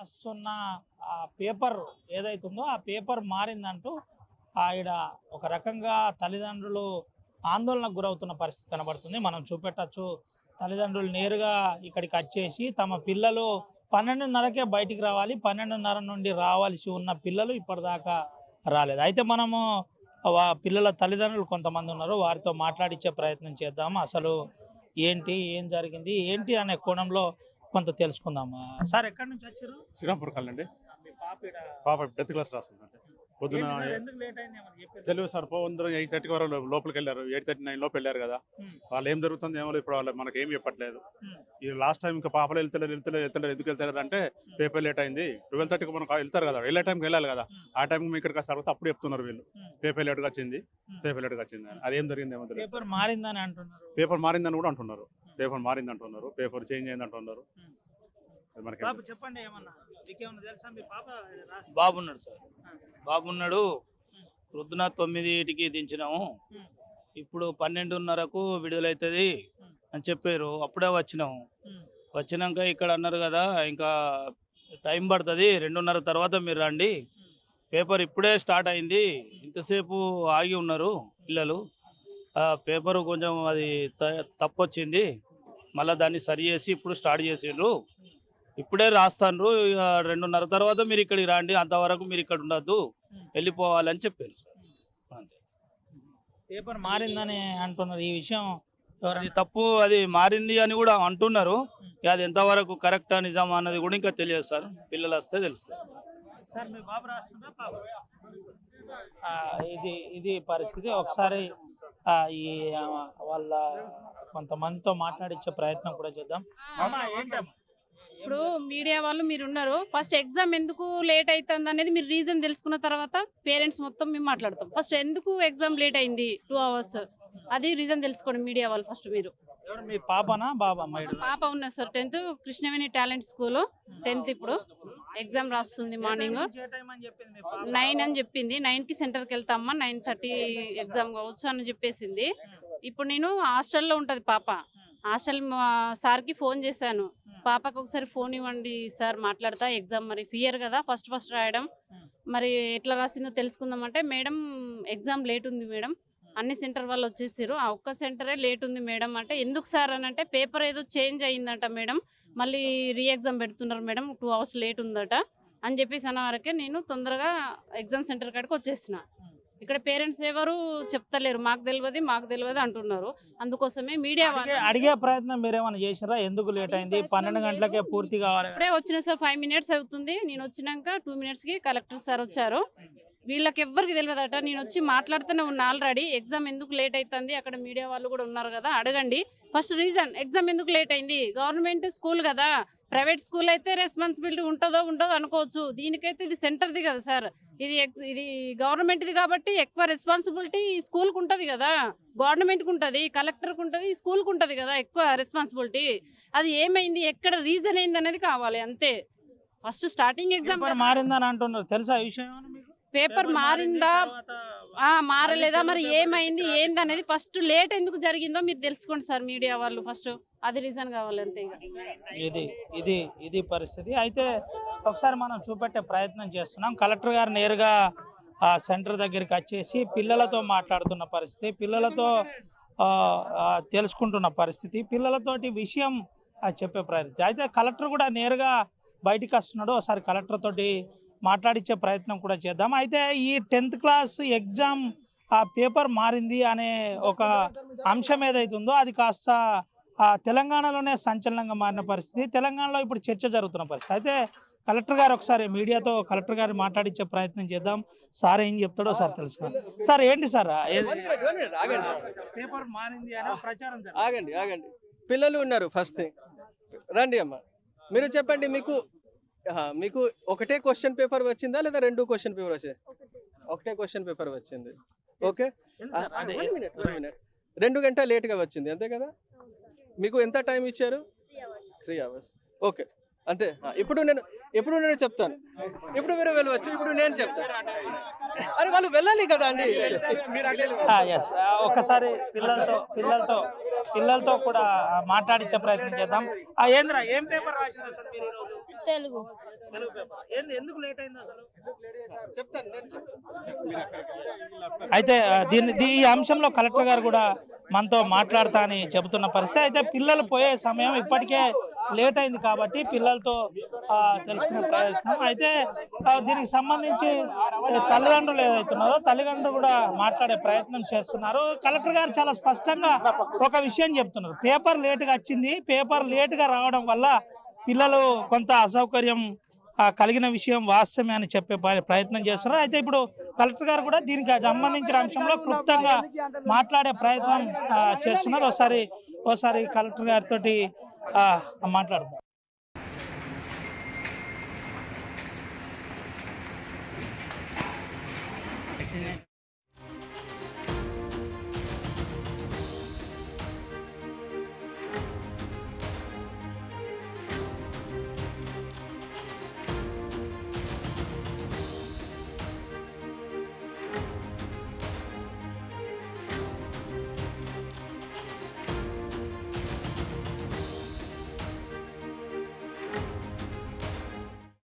రాస్తున్న ఆ పేపర్ ఏదైతుందో ఆ పేపర్ మారిందంటూ ఆవిడ ఒక రకంగా తల్లిదండ్రులు ఆందోళనకు గురవుతున్న పరిస్థితి కనబడుతుంది. మనం చూపెట్టచ్చు, తల్లిదండ్రులు నేరుగా ఇక్కడికి వచ్చేసి తమ పిల్లలు 12:30కే బయటికి రావాలి, 12:30 నుండి రావాల్సి ఉన్న పిల్లలు ఇప్పటిదాకా రాలేదు. అయితే మనము పిల్లల తల్లిదండ్రులు కొంతమంది ఉన్నారు, వారితో మాట్లాడించే ప్రయత్నం చేద్దాము. అసలు ఏంటి, ఏం జరిగింది, ఏంటి అనే కోణంలో కొంత తెలుసుకుందాము. సార్ ఎక్కడి నుంచి వచ్చారు? శ్రీరాంపూర్ కాలనీ అండి. మీ పాప 10th క్లాస్ రాస్తుందండి. పొద్దున ఎందుకు లేట్ అయింది ఏమని చెప్పారు? తెలియదు సార్, 8:30 వరకు లోపలికి వెళ్ళారు. 8:39 లోపు వెళ్ళారు కదా. వాళ్ళు ఏం జరుగుతుంది ఏమో ఇప్పుడు వాళ్ళు మనకి ఏం చెప్పట్లేదు. ఇది లాస్ట్ టైం ఇంకా పాపలు వెళ్తలేరు ఎందుకు వెళ్తలేరు అంటే పేపర్ లేట్ అయింది. 12:30కి మనకు వెళ్తారు కదా, వెళ్ళే టైంకి వెళ్ళాలి కదా. ఆ టైంకి మీ ఇక్కడికి వస్తారు అప్పుడు చెప్తున్నారు వీళ్ళు పేపర్ లేట్గా వచ్చింది అని. అదేం జరిగింది ఏమో తెలియదు. పేపర్ మారిందని అంటున్నారు. పేపర్ మారిందని కూడా అంటున్నారు. పేపర్ చేంజ్ అయింది అంటున్నారు. మనకి బాబు చెప్పండి, ఏమన్నా మీకేమన్నా తెలుసా? మీ పాప బాబు ఉన్నాడు సార్, బాబు ఉన్నాడు. పొద్దున 9కి దించినాము, ఇప్పుడు 12:30కు విడుదలవుతుంది అని చెప్పారు. అప్పుడే వచ్చినాము. వచ్చినాక ఇక్కడ అన్నారు కదా ఇంకా టైం పడుతుంది, 2:30 తర్వాత మీరు రండి, పేపర్ ఇప్పుడే స్టార్ట్ అయింది, ఇంతసేపు ఆగి ఉన్నారు పిల్లలు, పేపరు కొంచెం అది తప్పు వచ్చింది, మళ్ళీ దాన్ని సరి చేసి ఇప్పుడు స్టార్ట్ చేసిండ్రు, ఇప్పుడే రాస్తాను, 2:30 తర్వాత మీరు ఇక్కడికి రండి, అంతవరకు మీరు ఇక్కడ ఉండద్దు, వెళ్ళిపోవాలని చెప్పారు సార్. అంతే. పేపర్ మారిందని అంటున్నారు. ఈ విషయం అది తప్పు, అది మారింది అని కూడా అంటున్నారు. అది ఎంతవరకు కరెక్టా నిజమా అన్నది కూడా ఇంకా తెలియదు సార్, పిల్లలు వస్తే తెలుస్తుంది. సార్ మీ బాబు రాస్తుందా పాప? ఇది పరిస్థితి. ఒకసారి ఈ వాళ్ళ కొంతమందితో మాట్లాడించే ప్రయత్నం కూడా చేద్దాం. అమ్మా ఏంటమ్మా? ఇప్పుడు మీడియా వాళ్ళు మీరు ఉన్నారు, ఫస్ట్ ఎగ్జామ్ ఎందుకు లేట్ అవుతుంది అనేది మీరు రీజన్ తెలుసుకున్న తర్వాత పేరెంట్స్ మొత్తం మేము మాట్లాడతాం. ఫస్ట్ ఎందుకు ఎగ్జామ్ లేట్ అయింది 2 hours, అది రీజన్ తెలుసుకోండి మీడియా వాళ్ళు ఫస్ట్. మీరు మీ పాపనా బాబా? పాప ఉన్నది sir, 10th Krishnaveni talent school, 10th ఇప్పుడు ఎగ్జామ్ రాస్తుంది. మార్నింగ్ 9 అని చెప్పింది. 9కి సెంటర్కి వెళ్తామా, 9:30 ఎగ్జామ్ కావచ్చు అని చెప్పేసింది. ఇప్పుడు నేను హాస్టల్లో ఉంటుంది పాప, హాస్టల్ సార్కి ఫోన్ చేశాను, పాపకు ఒకసారి ఫోన్ ఇవ్వండి సార్ మాట్లాడతా, ఎగ్జామ్ మరి ఫియర్ కదా ఫస్ట్ రాయడం, మరి ఎట్లా రాసిందో తెలుసుకుందామంటే, మేడం ఎగ్జామ్ లేట్ ఉంది మేడం, అన్ని సెంటర్ వాళ్ళు వచ్చేసారు, ఆ ఒక్క సెంటరే లేట్ ఉంది మేడం అంటే, ఎందుకు సార్ అని అంటే, పేపర్ ఏదో చేంజ్ అయ్యిందట మేడం, మళ్ళీ రీ ఎగ్జామ్ పెడుతున్నారు మేడం, 2 hours లేట్ ఉందట అని చెప్పేసి అన్న వరకే నేను తొందరగా ఎగ్జామ్ సెంటర్ కాడికి వచ్చేసిన. ఇక్కడ పేరెంట్స్ ఎవరు చెప్తలేరు, మాకు తెలియదు అంటున్నారు. అందుకోసమే మీడియా అడిగే ప్రయత్నం మీరేమైనా చేశారా? ఎందుకు లేట్ అయింది, 12 గంటలకే పూర్తి కావాలి? ఇప్పుడే వచ్చిన సార్, 5 minutes అవుతుంది. నేను వచ్చినాక 2 minutesకి కలెక్టర్ సార్ వచ్చారు. వీళ్ళకి ఎవ్వరికి తెలియదట, నేను వచ్చి మాట్లాడుతూనే ఉన్నా ఆల్రెడీ. ఎగ్జామ్ ఎందుకు లేట్ అవుతుంది, అక్కడ మీడియా వాళ్ళు కూడా ఉన్నారు కదా, అడగండి ఫస్ట్ రీజన్, ఎగ్జామ్ ఎందుకు లేట్ అయింది. గవర్నమెంట్ స్కూల్ కదా, ప్రైవేట్ స్కూల్ అయితే రెస్పాన్సిబిలిటీ ఉంటుందో అనుకోవచ్చు, దీనికైతే ఇది సెంటర్ది కదా సార్, ఇది గవర్నమెంట్ది కాబట్టి ఎక్కువ రెస్పాన్సిబిలిటీ స్కూల్కి ఉంటుంది కదా, గవర్నమెంట్కి ఉంటుంది, కలెక్టర్కి ఉంటుంది, స్కూల్కి ఉంటుంది కదా ఎక్కువ రెస్పాన్సిబిలిటీ. అది ఏమైంది, ఎక్కడ రీజన్ అయింది అనేది కావాలి అంతే. ఫస్ట్ స్టార్టింగ్ ఎగ్జామ్ మారిందని అంటున్నారు, తెలుసా ఈ విషయం? పేపర్ మారిందా మారలేదా, మరి ఏమైంది ఏంది అనేది ఫస్ట్ లేట్ ఎందుకు జరిగిందో మీరు తెలుసుకోండి సార్ మీడియా వాళ్ళు, ఫస్ట్ అది రీజన్ కావాలి అంతే. ఇది పరిస్థితి. అయితే ఒకసారి మనం చూపెట్టే ప్రయత్నం చేస్తున్నాం. కలెక్టర్ గారు నేరుగా ఆ సెంటర్ దగ్గరికి వచ్చేసి పిల్లలతో మాట్లాడుతున్న పరిస్థితి, పిల్లలతో తెలుసుకుంటున్న పరిస్థితి, పిల్లలతోటి విషయం చెప్పే ప్రయత్నం. అయితే కలెక్టర్ కూడా నేరుగా బయటికి వస్తున్నాడు, ఒకసారి కలెక్టర్ తోటి మాట్లాడించే ప్రయత్నం కూడా చేద్దాం. అయితే ఈ 10th క్లాస్ ఎగ్జామ్ ఆ పేపర్ మారింది అనే ఒక అంశం ఏదైతే ఉందో అది కాస్త తెలంగాణలోనే సంచలనంగా మారిన పరిస్థితి, తెలంగాణలో ఇప్పుడు చర్చ జరుగుతున్న పరిస్థితి. అయితే కలెక్టర్ గారు ఒకసారి మీడియాతో కలెక్టర్ గారు మాట్లాడించే ప్రయత్నం చేద్దాం. సార్ ఏం చెప్తాడో సార్ తెలుసుకోండి. సార్ ఏంటి సార్ పేపర్ మారింది అనే ప్రచారం? ఆగండి, పిల్లలు ఉన్నారు, ఫస్ట్ థింగ్ రండి అమ్మా, మీరు చెప్పండి, మీకు ఒకటే క్వశ్చన్ పేపర్ వచ్చిందా లేదా 2 క్వశ్చన్ పేపర్ వచ్చాయి? ఒకటే క్వశ్చన్ పేపర్ వచ్చింది, ఓకే. 2 గంటల లేట్గా వచ్చింది అంతే కదా. మీకు ఎంత టైం ఇచ్చారు? 3 hours, ఓకే అంతే. ఇప్పుడు నేను చెప్తాను, ఇప్పుడు మీరు వెళ్ళవచ్చు, ఇప్పుడు నేను చెప్తాను. అరే వాళ్ళు వెళ్ళాలి కదా అండి. ఒకసారి పిల్లలతో కూడా మాట్లాడించే ప్రయత్నం చేద్దాం. ఏం పేపర్ రాశారు? తెలుగు. తెలుగు పేపర్ ఎందుకు లేట్ అయింది అసలు? చెప్తాను నేను చెప్తాను. అయితే ఈ అంశంలో కలెక్టర్ గారు కూడా మనతో మాట్లాడతా అని చెబుతున్న పరిస్థితి. అయితే పిల్లలు పోయే సమయం ఇప్పటికే లేట్ అయింది కాబట్టి పిల్లలతో తెలుసుకునే ప్రయత్నం. అయితే దీనికి సంబంధించి తల్లిదండ్రులు ఏదైతున్నారో తల్లిదండ్రులు కూడా మాట్లాడే ప్రయత్నం చేస్తున్నారు. కలెక్టర్ గారు చాలా స్పష్టంగా ఒక విషయం చెప్తున్నారు. పేపర్ లేటుగా వచ్చింది, పేపర్ లేటుగా రావడం వల్ల పిల్లలు కొంత అసౌకర్యం కలిగిన విషయం వాస్తవమే అని చెప్పే ప్రయత్నం చేస్తున్నారు. అయితే ఇప్పుడు కలెక్టర్ గారు కూడా దీనికి సంబంధించిన అంశంలో క్లుప్తంగా మాట్లాడే ప్రయత్నం చేస్తున్నారు. ఒకసారి కలెక్టర్ గారితో మాట్లాడదాం.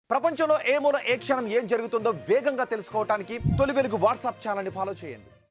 ప్రపంచంలో ఏ మూల ఏ క్షణం ఏం జరుగుతుందో వేగంగా తెలుసుకోవడానికి తొలి వెలుగు వాట్సాప్ ఛానల్ని ఫాలో చేయండి.